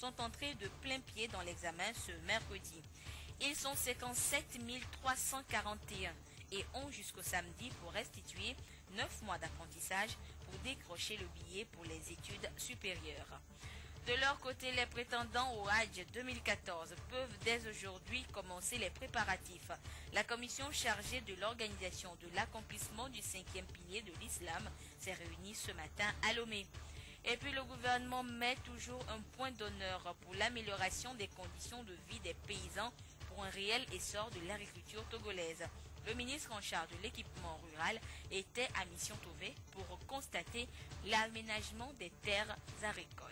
sont entrés de plein pied dans l'examen ce mercredi. Ils sont 57 341 et ont jusqu'au samedi pour restituer 9 mois d'apprentissage pour décrocher le billet pour les études supérieures. De leur côté, les prétendants au Hajj 2014 peuvent dès aujourd'hui commencer les préparatifs. La commission chargée de l'organisation de l'accomplissement du 5e pilier de l'islam s'est réunie ce matin à Lomé. Et puis le gouvernement met toujours un point d'honneur pour l'amélioration des conditions de vie des paysans pour un réel essor de l'agriculture togolaise. Le ministre en charge de l'équipement rural était à Mission Tové pour constater l'aménagement des terres agricoles.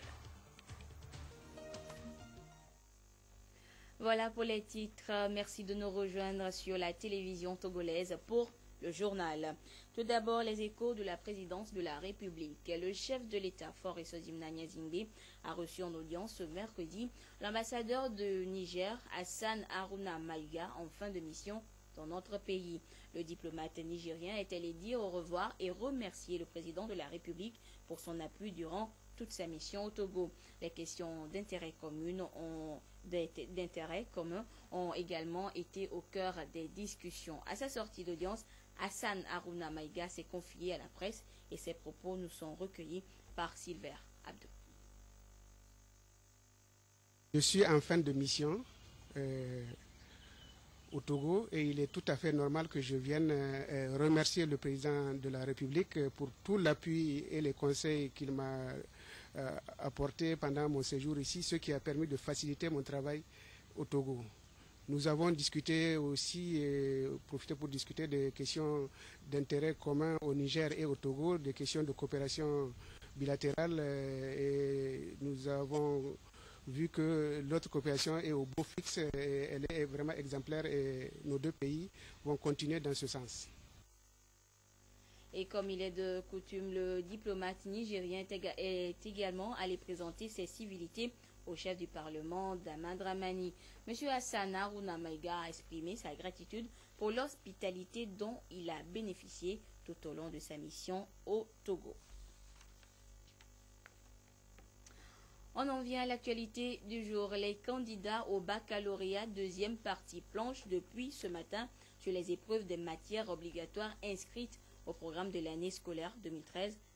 Voilà pour les titres. Merci de nous rejoindre sur la télévision togolaise pour le journal. Tout d'abord, les échos de la présidence de la République. Le chef de l'État, Faure Essodim Nyazingbe, a reçu en audience ce mercredi l'ambassadeur de Niger, Hassan Haruna Maïga, en fin de mission dans notre pays. Le diplomate nigérien est allé dire au revoir et remercier le président de la République pour son appui durant toute sa mission au Togo. Les questions d'intérêt commun ont également été au cœur des discussions. À sa sortie d'audience, Hassan Haruna Maïga s'est confié à la presse et ses propos nous sont recueillis par Silver Abdou. Je suis en fin de mission au Togo et il est tout à fait normal que je vienne remercier le président de la République pour tout l'appui et les conseils qu'il m'a apporté pendant mon séjour ici, ce qui a permis de faciliter mon travail au Togo. Nous avons discuté aussi, profité pour discuter des questions d'intérêt commun au Niger et au Togo, des questions de coopération bilatérale et nous avons vu que notre coopération est au beau fixe, elle est vraiment exemplaire et nos deux pays vont continuer dans ce sens. Et comme il est de coutume, le diplomate nigérien est également allé présenter ses civilités au chef du Parlement, Daman Dramani. M. Hassan Haruna Maïga a exprimé sa gratitude pour l'hospitalité dont il a bénéficié tout au long de sa mission au Togo. On en vient à l'actualité du jour. Les candidats au baccalauréat deuxième partie planchent depuis ce matin sur les épreuves des matières obligatoires inscrites au programme de l'année scolaire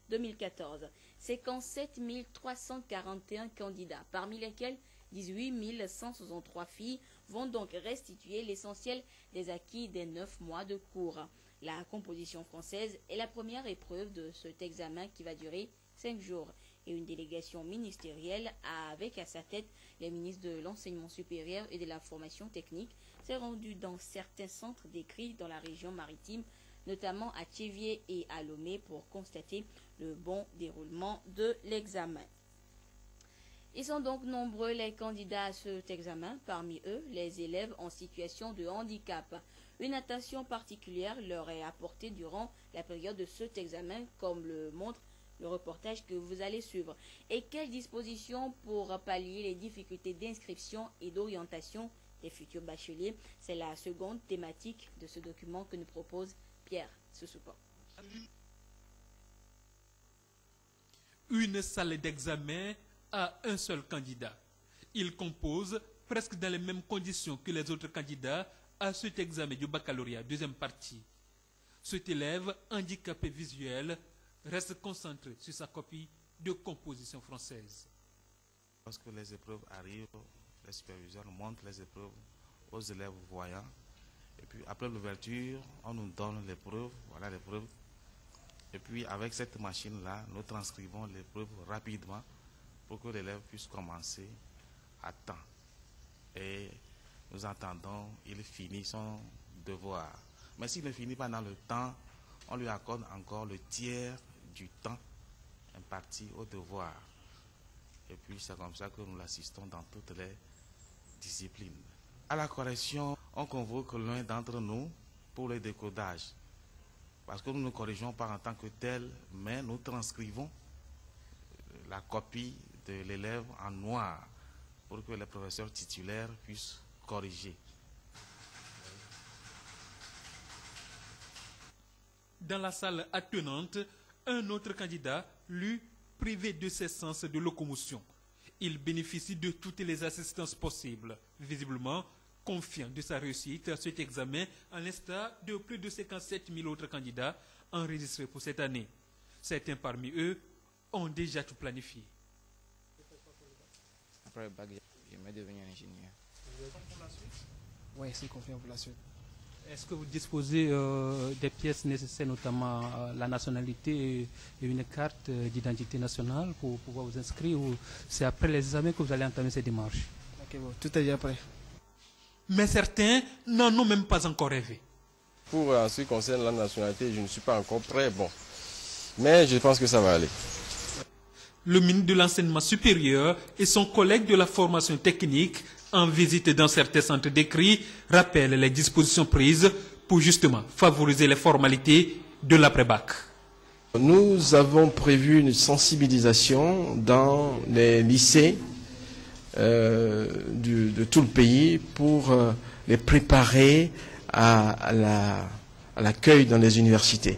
2013-2014. 57 341 candidats, parmi lesquels 18 163 filles, vont donc restituer l'essentiel des acquis des 9 mois de cours. La composition française est la première épreuve de cet examen qui va durer 5 jours. Et une délégation ministérielle avec à sa tête les ministres de l'enseignement supérieur et de la formation technique s'est rendue dans certains centres décrits dans la région maritime, notamment à Tchévier et à Lomé, pour constater le bon déroulement de l'examen. Ils sont donc nombreux les candidats à cet examen, parmi eux les élèves en situation de handicap. Une attention particulière leur est apportée durant la période de cet examen, comme le montre le reportage que vous allez suivre. Et quelles dispositions pour pallier les difficultés d'inscription et d'orientation des futurs bacheliers? C'est la seconde thématique de ce document que nous propose Pierre Soussoupa. Une salle d'examen à un seul candidat. Il compose presque dans les mêmes conditions que les autres candidats à cet examen du baccalauréat, deuxième partie. Cet élève handicapé visuel reste concentré sur sa copie de composition française. Lorsque les épreuves arrivent, les superviseurs montrent les épreuves aux élèves voyants. Et puis après l'ouverture, on nous donne l'épreuve, voilà l'épreuve. Et puis avec cette machine-là, nous transcrivons l'épreuve rapidement pour que l'élève puisse commencer à temps. Et nous entendons, il finit son devoir. Mais s'il ne finit pas dans le temps, on lui accorde encore le tiers du temps imparti au devoir. Et puis c'est comme ça que nous l'assistons dans toutes les disciplines. À la correction, on convoque l'un d'entre nous pour le décodage. Parce que nous ne corrigeons pas en tant que tel, mais nous transcrivons la copie de l'élève en noir pour que les professeurs titulaires puissent corriger. Dans la salle attenante, un autre candidat, lui, privé de ses sens de locomotion. Il bénéficie de toutes les assistances possibles. Visiblement, confiant de sa réussite à cet examen, à l'instar de plus de 57 000 autres candidats enregistrés pour cette année. Certains parmi eux ont déjà tout planifié. Après le bac, j'aimerais devenir ingénieur. Oui, c'est confiant pour la suite. Est-ce que vous disposez des pièces nécessaires, notamment la nationalité et une carte d'identité nationale pour pouvoir vous inscrire, ou c'est après les examens que vous allez entamer ces démarches? Ok, bon, tout est déjà prêt. Mais certains n'en ont même pas encore rêvé. Pour ce qui concerne la nationalité, je ne suis pas encore prêt, bon. Mais je pense que ça va aller. Le ministre de l'Enseignement supérieur et son collègue de la formation technique, en visite dans certains centres d'écrit, rappellent les dispositions prises pour justement favoriser les formalités de l'après-bac. Nous avons prévu une sensibilisation dans les lycées de tout le pays pour les préparer à l'accueil dans les universités.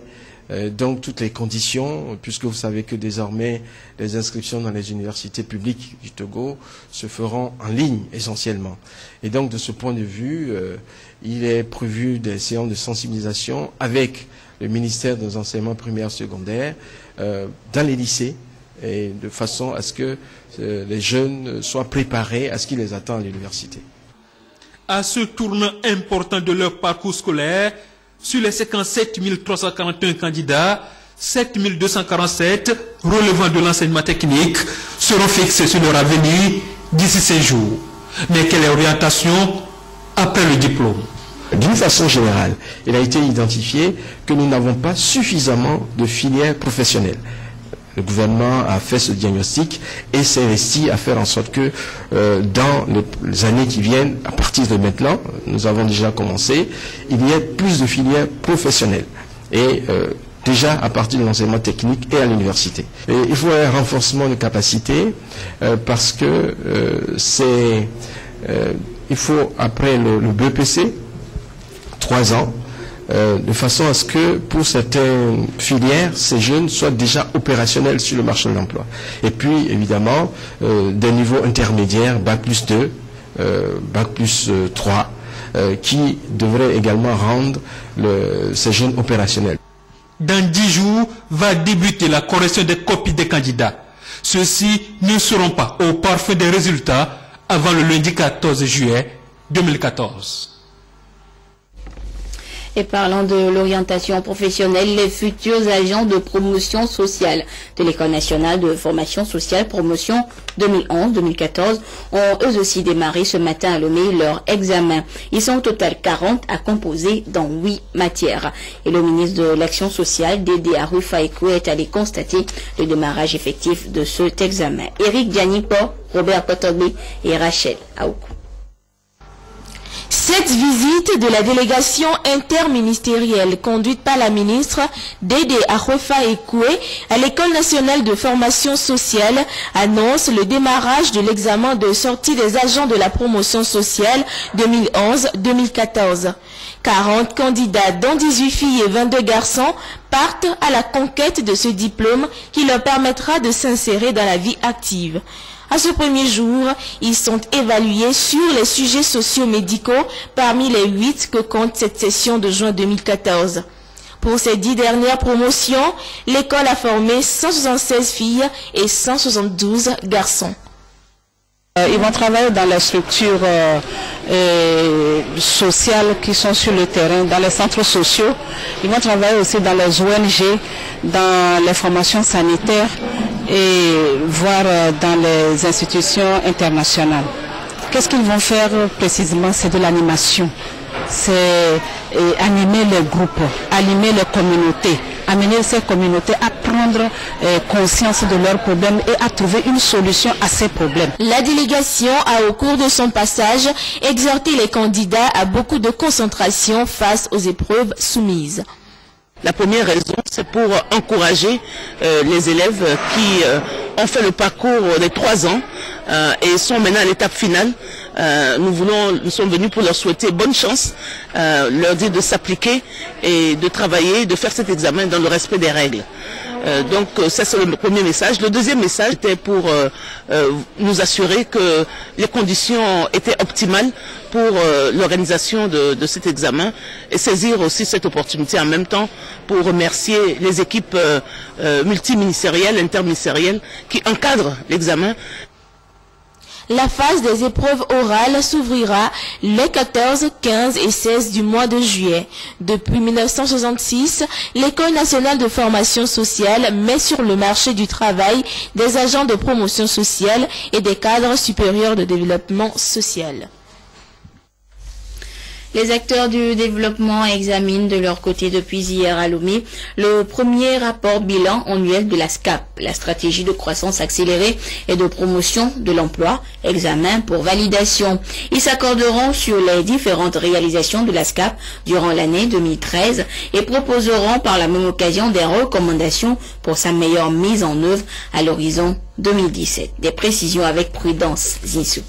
Donc toutes les conditions, puisque vous savez que désormais les inscriptions dans les universités publiques du Togo se feront en ligne essentiellement. Et donc de ce point de vue, il est prévu des séances de sensibilisation avec le ministère des enseignements primaires et secondaires dans les lycées, et de façon à ce que les jeunes soient préparés à ce qui les attend à l'université. À ce tournant important de leur parcours scolaire, sur les 57 341 candidats, 7 247 relevant de l'enseignement technique seront fixés sur leur avenir d'ici 5 jours. Mais quelle orientation après le diplôme? D'une façon générale, il a été identifié que nous n'avons pas suffisamment de filières professionnelles. Le gouvernement a fait ce diagnostic et s'est investi à faire en sorte que dans les années qui viennent, à partir de maintenant, nous avons déjà commencé, il y ait plus de filières professionnelles. Et déjà à partir de l'enseignement technique et à l'université. Et il faut un renforcement de capacité parce que il faut après le BEPC 3 ans, de façon à ce que pour certaines filières, ces jeunes soient déjà opérationnels sur le marché de l'emploi. Et puis évidemment, des niveaux intermédiaires, Bac plus 2, Bac plus 3, qui devraient également rendre ces jeunes opérationnels. Dans 10 jours va débuter la correction des copies des candidats. Ceux-ci ne seront pas au parfum des résultats avant le lundi 14 juillet 2014. Et parlant de l'orientation professionnelle, les futurs agents de promotion sociale de l'École nationale de formation sociale promotion 2011-2014 ont eux aussi démarré ce matin à Lomé leur examen. Ils sont au total 40 à composer dans 8 matières. Et le ministre de l'Action sociale, Dédé Arrufa-Ekoué, est allé constater le démarrage effectif de cet examen. Éric Dianipo, Robert Potogbe et Rachel Aoukou. Cette visite de la délégation interministérielle conduite par la ministre Dédé Arrufa-Ekoué à l'École nationale de formation sociale annonce le démarrage de l'examen de sortie des agents de la promotion sociale 2011-2014. 40 candidats, dont 18 filles et 22 garçons, partent à la conquête de ce diplôme qui leur permettra de s'insérer dans la vie active. À ce premier jour, ils sont évalués sur les sujets socio-médicaux parmi les 8 que compte cette session de juin 2014. Pour ces 10 dernières promotions, l'école a formé 176 filles et 172 garçons. Ils vont travailler dans les structures sociales qui sont sur le terrain, dans les centres sociaux. Ils vont travailler aussi dans les ONG, dans les formations sanitaires et voire dans les institutions internationales. Qu'est-ce qu'ils vont faire précisément? C'est de l'animation. C'est animer les groupes, animer les communautés, amener ces communautés à prendre conscience de leurs problèmes et à trouver une solution à ces problèmes. La délégation a, au cours de son passage, exhorté les candidats à beaucoup de concentration face aux épreuves soumises. La première raison, c'est pour encourager les élèves qui ont fait le parcours des 3 ans et sont maintenant à l'étape finale. Nous sommes venus pour leur souhaiter bonne chance, leur dire de s'appliquer et de travailler, de faire cet examen dans le respect des règles. Donc ça c'est le premier message. Le deuxième message était pour nous assurer que les conditions étaient optimales pour l'organisation de cet examen et saisir aussi cette opportunité en même temps pour remercier les équipes multiministérielles, interministérielles qui encadrent l'examen. La phase des épreuves orales s'ouvrira les 14, 15 et 16 du mois de juillet. Depuis 1966, l'École nationale de formation sociale met sur le marché du travail des agents de promotion sociale et des cadres supérieurs de développement social. Les acteurs du développement examinent de leur côté depuis hier à Lomé le premier rapport bilan annuel de la SCAP, la stratégie de croissance accélérée et de promotion de l'emploi, examen pour validation. Ils s'accorderont sur les différentes réalisations de la SCAP durant l'année 2013 et proposeront par la même occasion des recommandations pour sa meilleure mise en œuvre à l'horizon 2017. Des précisions avec Prudence Zinsou.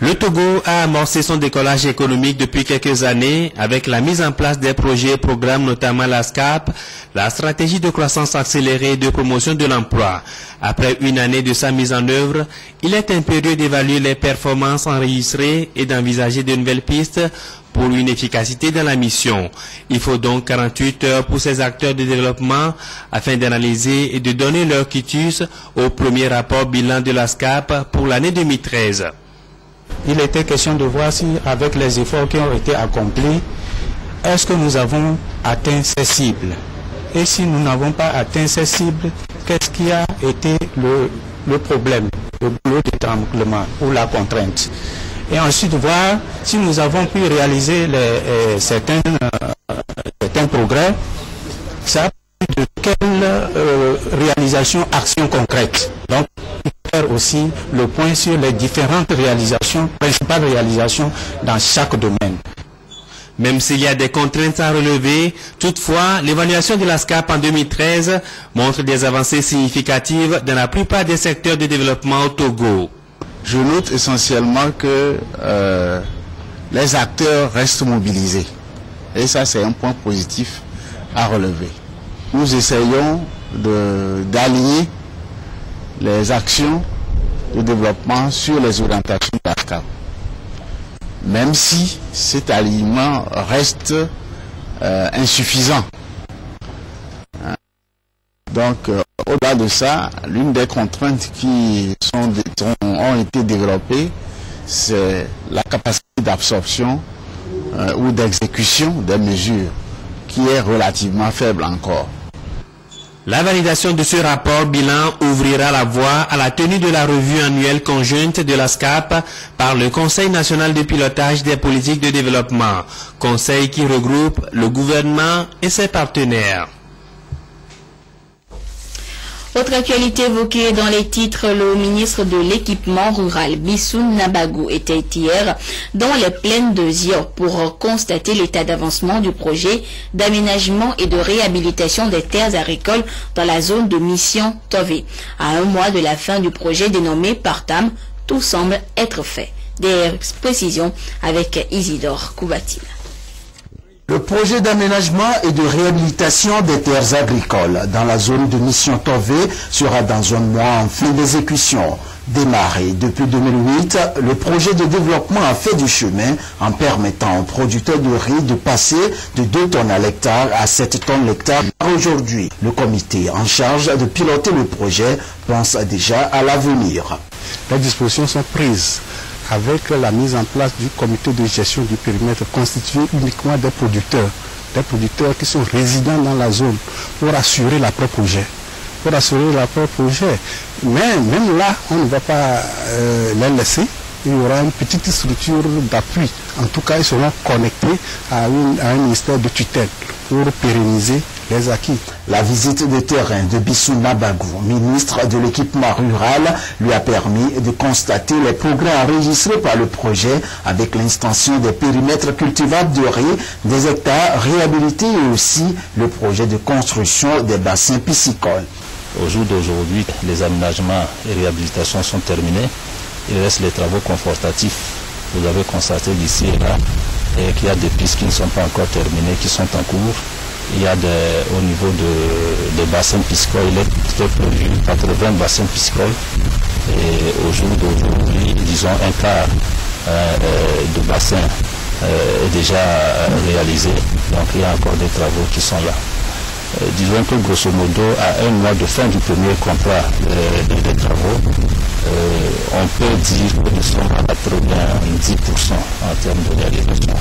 Le Togo a amorcé son décollage économique depuis quelques années avec la mise en place des projets et programmes, notamment la SCAP, la stratégie de croissance accélérée et de promotion de l'emploi. Après une année de sa mise en œuvre, il est impérieux d'évaluer les performances enregistrées et d'envisager de nouvelles pistes pour une efficacité dans la mission. Il faut donc 48 heures pour ces acteurs de développement afin d'analyser et de donner leur quitus au premier rapport bilan de la SCAP pour l'année 2013. Il était question de voir si, avec les efforts qui ont été accomplis, est-ce que nous avons atteint ces cibles? Et si nous n'avons pas atteint ces cibles, qu'est-ce qui a été le problème, le boulot d'étranglement ou la contrainte? Et ensuite voir si nous avons pu réaliser certains progrès, ça a de quelle réalisation, action concrète. Donc, faire aussi le point sur les différentes réalisations, principales réalisations dans chaque domaine. Même s'il y a des contraintes à relever, toutefois, l'évaluation de la SCAP en 2013 montre des avancées significatives dans la plupart des secteurs de développement au Togo. Je note essentiellement que les acteurs restent mobilisés. Et ça, c'est un point positif à relever. Nous essayons d'aligner les actions de développement sur les orientations de la SCAP. Même si cet alignement reste insuffisant. Donc, au-delà de ça, l'une des contraintes qui ont été développées, c'est la capacité d'absorption ou d'exécution des mesures, qui est relativement faible encore. La validation de ce rapport bilan ouvrira la voie à la tenue de la revue annuelle conjointe de la SCAP par le Conseil national de pilotage des politiques de développement, conseil qui regroupe le gouvernement et ses partenaires. Autre actualité évoquée dans les titres, le ministre de l'équipement rural, Bissou Nabagou, était hier dans les plaines de Zior pour constater l'état d'avancement du projet d'aménagement et de réhabilitation des terres agricoles dans la zone de mission Tové. À un mois de la fin du projet dénommé Partam, tout semble être fait. Des précisions avec Isidore Koubatine. Le projet d'aménagement et de réhabilitation des terres agricoles dans la zone de mission Tové sera dans un mois en fin d'exécution. Démarré depuis 2008, le projet de développement a fait du chemin en permettant aux producteurs de riz de passer de 2 tonnes à l'hectare à 7 tonnes l'hectare. Aujourd'hui, le comité en charge de piloter le projet pense déjà à l'avenir. Les dispositions sont prises avec la mise en place du comité de gestion du périmètre constitué uniquement des producteurs qui sont résidents dans la zone pour assurer l'apport projet. Mais même là, on ne va pas les laisser. Il y aura une petite structure d'appui. En tout cas, ils seront connectés à un ministère de tutelle pour pérenniser les acquis. La visite de terrain de Bissou Nabagou, ministre de l'équipement rural, lui a permis de constater les progrès enregistrés par le projet avec l'extension des périmètres cultivables de riz, des hectares réhabilités et aussi le projet de construction des bassins piscicoles. Au jour d'aujourd'hui, les aménagements et réhabilitations sont terminés. Il reste les travaux confortatifs. Vous avez constaté d'ici et là qu'il y a des pistes qui ne sont pas encore terminées, qui sont en cours. il y a au niveau des bassins piscicoles, il est prévu 80 bassins piscicoles. Et au jour d'aujourd'hui, disons un quart de bassin est déjà réalisé. Donc il y a encore des travaux qui sont là. Disons que grosso modo, à un mois de fin du premier contrat des travaux, on peut dire que nous sommes à 90% en termes de réalisation.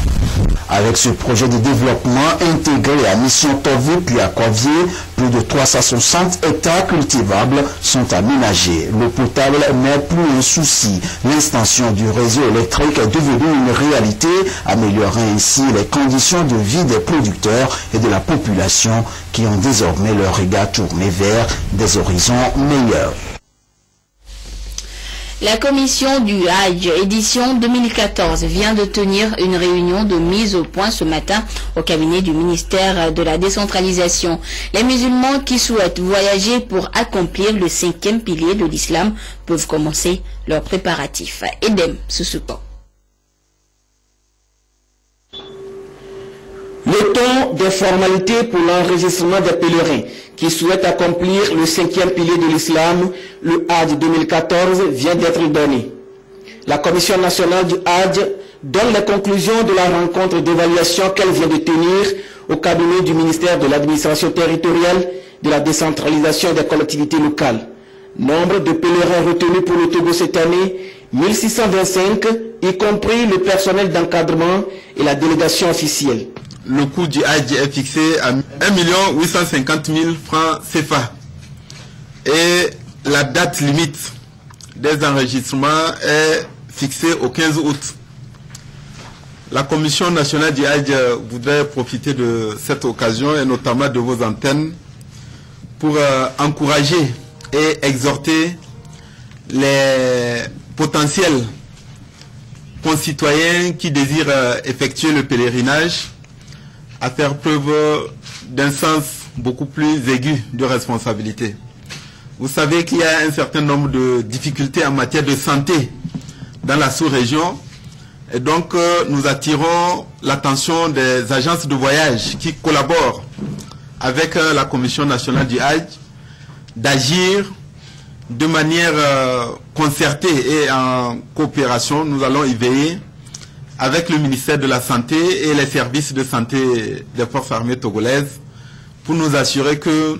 Avec ce projet de développement intégré à Mission Tové puis à Covier, plus de 360 hectares cultivables sont aménagés. L'eau potable n'est plus un souci. L'extension du réseau électrique est devenue une réalité, améliorant ainsi les conditions de vie des producteurs et de la population qui ont désormais leur regard tourné vers des horizons meilleurs. La commission du Hajj édition 2014 vient de tenir une réunion de mise au point ce matin au cabinet du ministère de la décentralisation. Les musulmans qui souhaitent voyager pour accomplir le 5e pilier de l'islam peuvent commencer leurs préparatifs. Edem Susuko. Le temps des formalités pour l'enregistrement des pèlerins qui souhaitent accomplir le 5e pilier de l'islam, le Hajj 2014, vient d'être donné. La Commission nationale du Hajj donne les conclusions de la rencontre d'évaluation qu'elle vient de tenir au cabinet du ministère de l'administration territoriale, de la décentralisation des collectivités locales. Nombre de pèlerins retenus pour le Togo cette année, 1625, y compris le personnel d'encadrement et la délégation officielle. Le coût du Hajj est fixé à 1 850 000 francs CFA. Et la date limite des enregistrements est fixée au 15 août. La Commission nationale du Hajj voudrait profiter de cette occasion et notamment de vos antennes pour encourager et exhorter les potentiels concitoyens qui désirent effectuer le pèlerinage à faire preuve d'un sens beaucoup plus aigu de responsabilité. Vous savez qu'il y a un certain nombre de difficultés en matière de santé dans la sous-région et donc nous attirons l'attention des agences de voyage qui collaborent avec la Commission nationale du Hajj d'agir de manière concertée et en coopération. Nous allons y veiller avec le ministère de la Santé et les services de santé des forces armées togolaises pour nous assurer que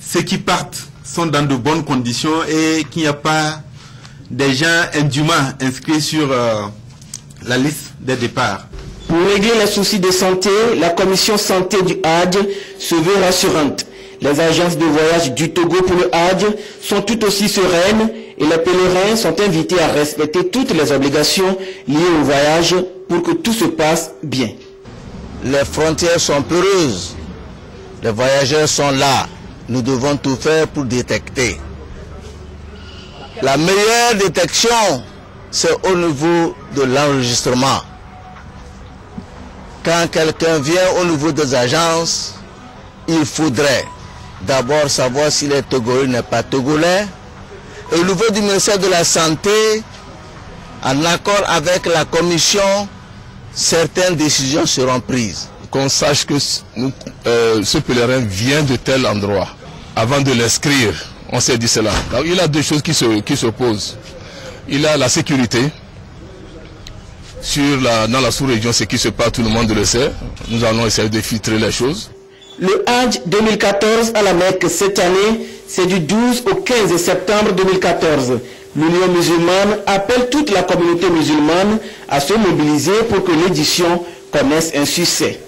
ceux qui partent sont dans de bonnes conditions et qu'il n'y a pas des gens indûment inscrits sur la liste des départs. Pour régler les soucis de santé, la commission santé du Hajj se veut rassurante. Les agences de voyage du Togo pour le Hajj sont tout aussi sereines et les pèlerins sont invités à respecter toutes les obligations liées au voyage pour que tout se passe bien. Les frontières sont peureuses, les voyageurs sont là, nous devons tout faire pour détecter. La meilleure détection, c'est au niveau de l'enregistrement. Quand quelqu'un vient au niveau des agences, il faudrait d'abord savoir s'il est togolais ou n'est pas togolais. Et au niveau du ministère de la Santé, en accord avec la commission, certaines décisions seront prises. Qu'on sache que ce pèlerin vient de tel endroit. Avant de l'inscrire, on s'est dit cela. Donc, il y a deux choses qui se posent. Il y a la sécurité. Dans la sous-région, ce qui se passe, tout le monde le sait. Nous allons essayer de filtrer les choses. Le Hajj 2014 à la Mecque cette année, c'est du 12 au 15 septembre 2014. L'Union musulmane appelle toute la communauté musulmane à se mobiliser pour que l'édition connaisse un succès.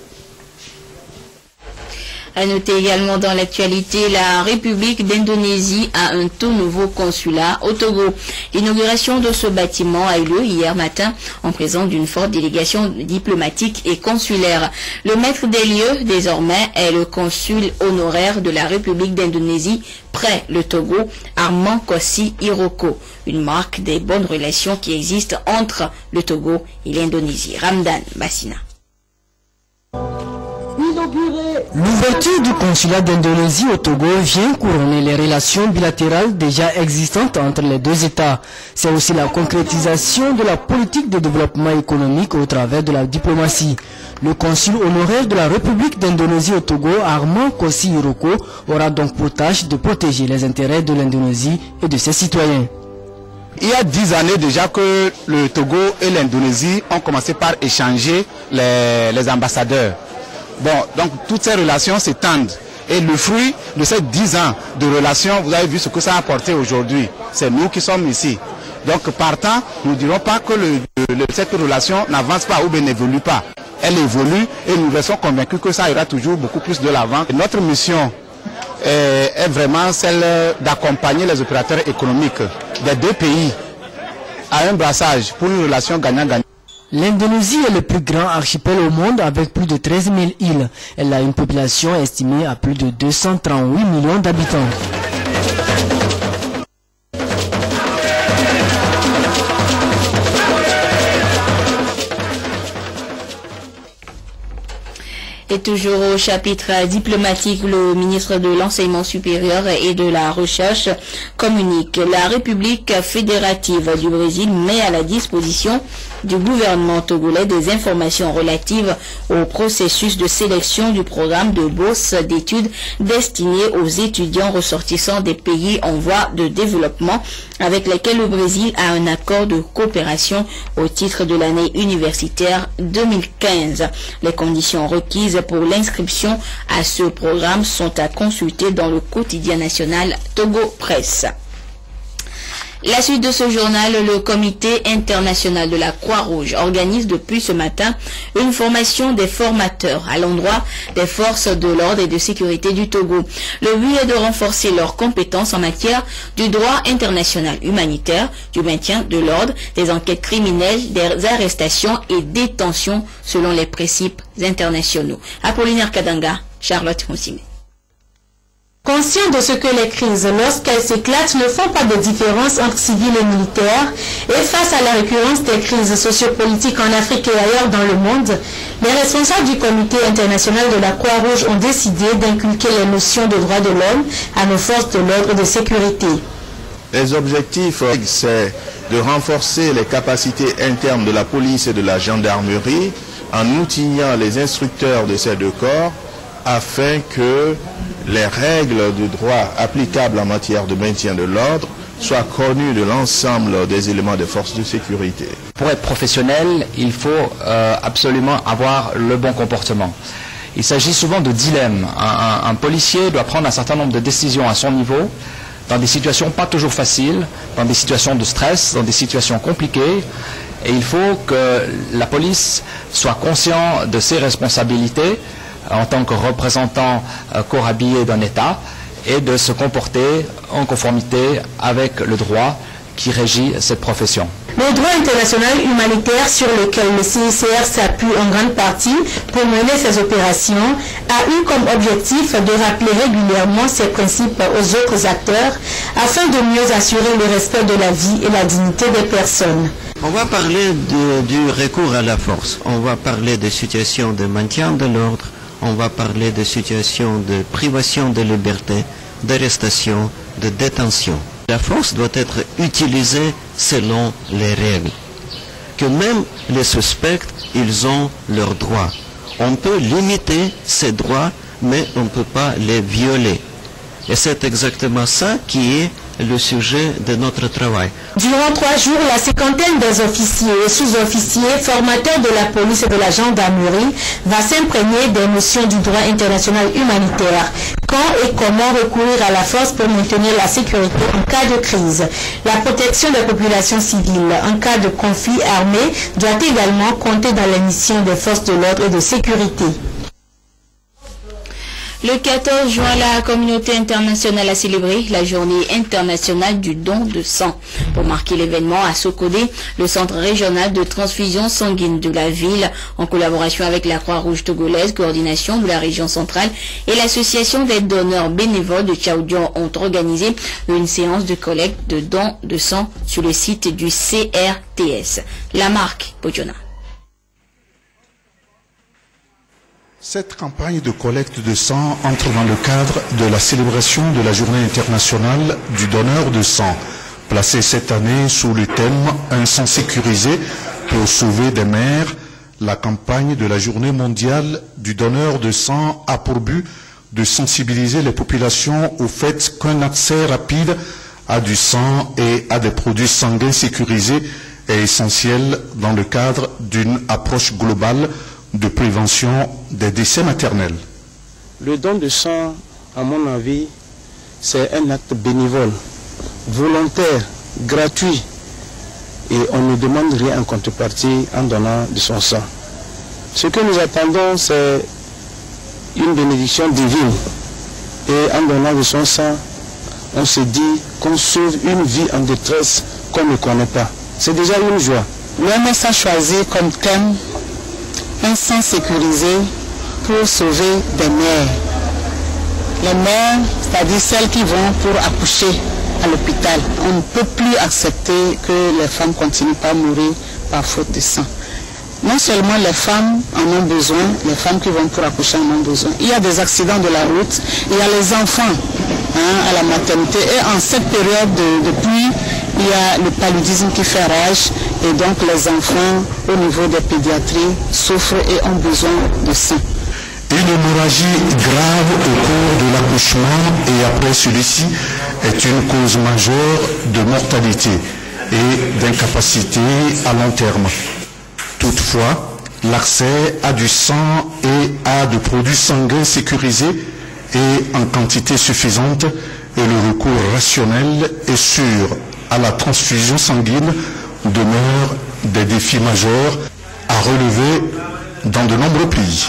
À noter également dans l'actualité, la République d'Indonésie a un tout nouveau consulat au Togo. L'inauguration de ce bâtiment a eu lieu hier matin en présence d'une forte délégation diplomatique et consulaire. Le maître des lieux, désormais, est le consul honoraire de la République d'Indonésie près le Togo, Armand Kossi Iroko, une marque des bonnes relations qui existent entre le Togo et l'Indonésie. Ramdan Bassina. Inauguré L'ouverture du consulat d'Indonésie au Togo vient couronner les relations bilatérales déjà existantes entre les deux États. C'est aussi la concrétisation de la politique de développement économique au travers de la diplomatie. Le consul honoraire de la République d'Indonésie au Togo, Armand Kossi Hiroko, aura donc pour tâche de protéger les intérêts de l'Indonésie et de ses citoyens. Il y a 10 années déjà que le Togo et l'Indonésie ont commencé par échanger les ambassadeurs. Bon, donc toutes ces relations s'étendent. Et le fruit de ces 10 ans de relations, vous avez vu ce que ça a apporté aujourd'hui. C'est nous qui sommes ici. Donc partant, nous ne dirons pas que cette relation n'avance pas ou bien n'évolue pas. Elle évolue et nous restons convaincus que ça ira toujours beaucoup plus de l'avant. Notre mission est vraiment celle d'accompagner les opérateurs économiques des deux pays à un brassage pour une relation gagnant-gagnant. L'Indonésie est le plus grand archipel au monde avec plus de 13 000 îles. Elle a une population estimée à plus de 238 millions d'habitants. Et toujours au chapitre diplomatique, le ministre de l'Enseignement supérieur et de la Recherche communique. La République fédérative du Brésil met à la disposition du gouvernement togolais des informations relatives au processus de sélection du programme de bourse d'études destiné aux étudiants ressortissants des pays en voie de développement avec lesquels le Brésil a un accord de coopération au titre de l'année universitaire 2015. Les conditions requises pour l'inscription à ce programme sont à consulter dans le quotidien national Togo Presse. La suite de ce journal, le Comité international de la Croix-Rouge organise depuis ce matin une formation des formateurs à l'endroit des forces de l'ordre et de sécurité du Togo. Le but est de renforcer leurs compétences en matière du droit international humanitaire, du maintien de l'ordre, des enquêtes criminelles, des arrestations et détentions selon les principes internationaux. Apollinaire Kadanga, Charlotte Moussime. Conscients de ce que les crises, lorsqu'elles s'éclatent, ne font pas de différence entre civils et militaires, et face à la récurrence des crises sociopolitiques en Afrique et ailleurs dans le monde, les responsables du Comité international de la Croix-Rouge ont décidé d'inculquer les notions de droits de l'homme à nos forces de l'ordre et de sécurité. Les objectifs, c'est de renforcer les capacités internes de la police et de la gendarmerie en outillant les instructeurs de ces deux corps afin que les règles du droit applicables en matière de maintien de l'ordre soient connues de l'ensemble des éléments des forces de sécurité. Pour être professionnel, il faut absolument avoir le bon comportement. Il s'agit souvent de dilemmes. Un policier doit prendre un certain nombre de décisions à son niveau, dans des situations pas toujours faciles, dans des situations de stress, dans des situations compliquées. Et il faut que la police soit consciente de ses responsabilités en tant que représentant corps habillé d'un État et de se comporter en conformité avec le droit qui régit cette profession. Le droit international humanitaire sur lequel le CICR s'appuie en grande partie pour mener ses opérations a eu comme objectif de rappeler régulièrement ces principes aux autres acteurs afin de mieux assurer le respect de la vie et la dignité des personnes. On va parler du recours à la force, on va parler de situations de maintien de l'ordre, on va parler de situations de privation de liberté, d'arrestation, de détention. La force doit être utilisée selon les règles. Que même les suspects, ils ont leurs droits. On peut limiter ces droits, mais on ne peut pas les violer. Et c'est exactement ça qui est le sujet de notre travail. Durant 3 jours, la cinquantaine des officiers et sous-officiers formateurs de la police et de la gendarmerie va s'imprégner des notions du droit international humanitaire. Quand et comment recourir à la force pour maintenir la sécurité en cas de crise. La protection des populations civiles en cas de conflit armé doit également compter dans les missions des forces de l'ordre et de sécurité. Le 14 juin, la communauté internationale a célébré la journée internationale du don de sang. Pour marquer l'événement à Sokodé, le centre régional de transfusion sanguine de la ville, en collaboration avec la Croix-Rouge togolaise, coordination de la région centrale et l'association des donneurs bénévoles de Tchaoudian ont organisé une séance de collecte de dons de sang sur le site du CRTS. La marque Pojona. Cette campagne de collecte de sang entre dans le cadre de la célébration de la Journée internationale du donneur de sang, placée cette année sous le thème « Un sang sécurisé pour sauver des mères ». La campagne de la Journée mondiale du donneur de sang a pour but de sensibiliser les populations au fait qu'un accès rapide à du sang et à des produits sanguins sécurisés est essentiel dans le cadre d'une approche globale de prévention des décès maternels. Le don de sang, à mon avis, c'est un acte bénévole, volontaire, gratuit, et on ne demande rien en contrepartie en donnant de son sang. Ce que nous attendons, c'est une bénédiction divine, et en donnant de son sang, on se dit qu'on sauve une vie en détresse qu'on ne connaît pas. C'est déjà une joie. L'OMS a choisi comme thème un sang sécurisé pour sauver des mères. Les mères, c'est-à-dire celles qui vont pour accoucher à l'hôpital. On ne peut plus accepter que les femmes continuent à mourir par faute de sang. Non seulement les femmes en ont besoin, les femmes qui vont pour accoucher en ont besoin. Il y a des accidents de la route, il y a les enfants à la maternité. Et en cette période de pluie, il y a le paludisme qui fait rage. Et donc les enfants, au niveau des pédiatries, souffrent et ont besoin de sang. Une hémorragie grave au cours de l'accouchement et après celui-ci est une cause majeure de mortalité et d'incapacité à long terme. Toutefois, l'accès à du sang et à de produits sanguins sécurisés et en quantité suffisante et le recours rationnel et sûr à la transfusion sanguine demeurent des défis majeurs à relever dans de nombreux pays.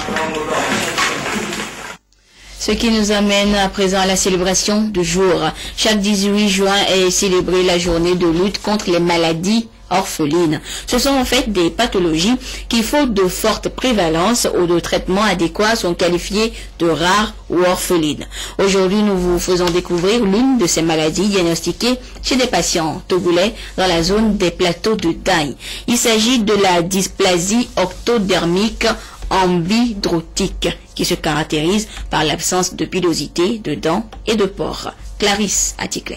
Ce qui nous amène à présent à la célébration du jour. Chaque 18 juin est célébrée la journée de lutte contre les maladies orphelines. Ce sont en fait des pathologies qui, faute de forte prévalence ou de traitement adéquat, sont qualifiées de rares ou orphelines. Aujourd'hui, nous vous faisons découvrir l'une de ces maladies diagnostiquées chez des patients togolais dans la zone des plateaux de Daï. Il s'agit de la dysplasie octodermique ambidrotique qui se caractérise par l'absence de pilosité, de dents et de pores. Clarisse Atikle.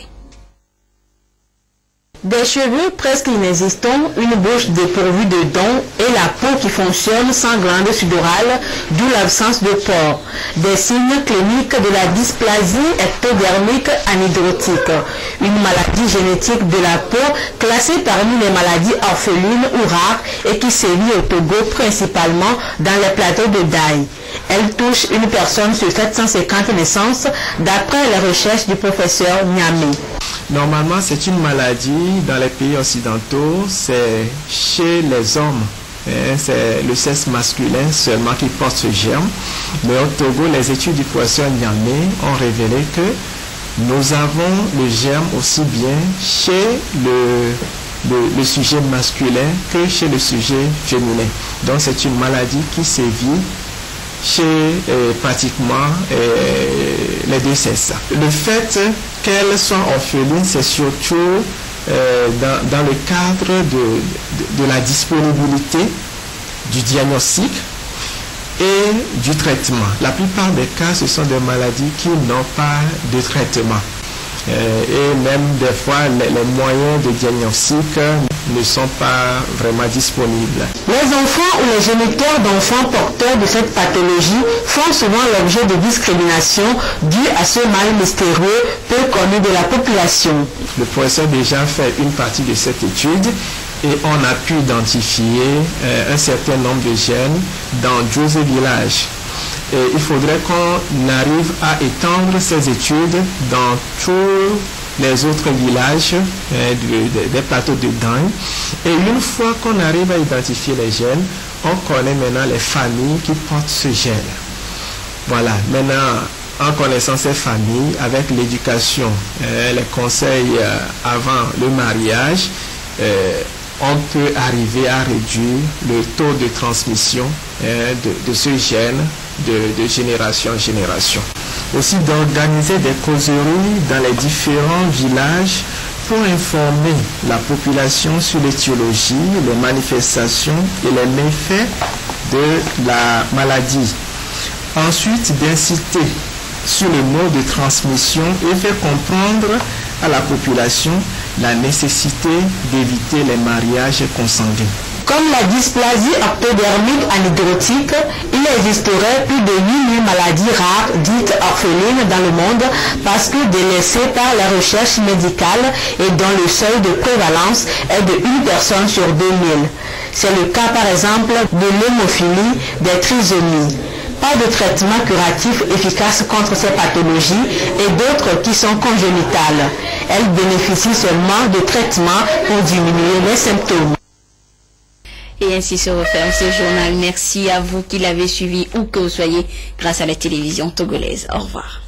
Des cheveux presque inexistants, une bouche dépourvue de dents et la peau qui fonctionne sans glande sudorale, d'où l'absence de pores. Des signes cliniques de la dysplasie ectodermique anhydrotique, une maladie génétique de la peau classée parmi les maladies orphelines ou rares et qui sévit au Togo principalement dans les plateaux de Daï. Elle touche une personne sur 750 naissances d'après les recherches du professeur Niamé. Normalement, c'est une maladie dans les pays occidentaux, c'est chez les hommes. C'est le sexe masculin seulement qui porte ce germe. Mais au Togo, les études du professeur Niamé ont révélé que nous avons le germe aussi bien chez le sujet masculin que chez le sujet féminin. Donc c'est une maladie qui sévit chez pratiquement les deux sexes. Le fait qu'elles soient orphelines, c'est surtout dans le cadre de la disponibilité du diagnostic et du traitement. La plupart des cas, ce sont des maladies qui n'ont pas de traitement. Et même des fois, les moyens de diagnostic ne sont pas vraiment disponibles. Les enfants ou les géniteurs d'enfants porteurs de cette pathologie font souvent l'objet de discrimination due à ce mal mystérieux peu connu de la population. Le professeur a déjà fait une partie de cette étude et on a pu identifier un certain nombre de gènes dans 12 villages. Et il faudrait qu'on arrive à étendre ces études dans tous les autres villages des plateaux de Daï. Et une fois qu'on arrive à identifier les gènes, on connaît maintenant les familles qui portent ce gène. Voilà, maintenant, en connaissant ces familles, avec l'éducation, les conseils avant le mariage, on peut arriver à réduire le taux de transmission de ce gène de génération en génération. Aussi d'organiser des causeries dans les différents villages pour informer la population sur l'étiologie, les manifestations et les méfaits de la maladie. Ensuite, d'inciter sur le mode de transmission et faire comprendre à la population la nécessité d'éviter les mariages consanguins. Comme la dysplasie ectodermique anhydrotique, il existerait plus de 8000 maladies rares dites orphelines dans le monde parce que délaissées par la recherche médicale et dont le seuil de prévalence est de 1 personne sur 2000. C'est le cas par exemple de l'hémophilie, des trisomies. Pas de traitement curatif efficace contre ces pathologies et d'autres qui sont congénitales. Elles bénéficient seulement de traitements pour diminuer les symptômes. Et ainsi se referme ce journal. Merci à vous qui l'avez suivi où que vous soyez grâce à la télévision togolaise. Au revoir.